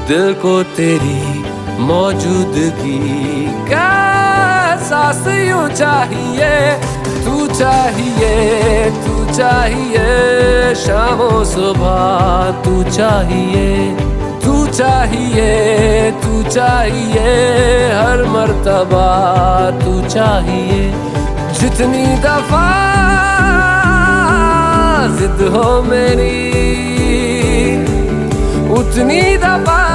दिल को तेरी मौजूदगी का एहसास यूं चाहिए। तू चाहिए, तू चाहिए, शामों सुबह तू चाहिए। तू चाहिए, तू चाहिए, हर मर्तबा तू चाहिए। जितनी दफा जिद हो मेरी, उतनी दफा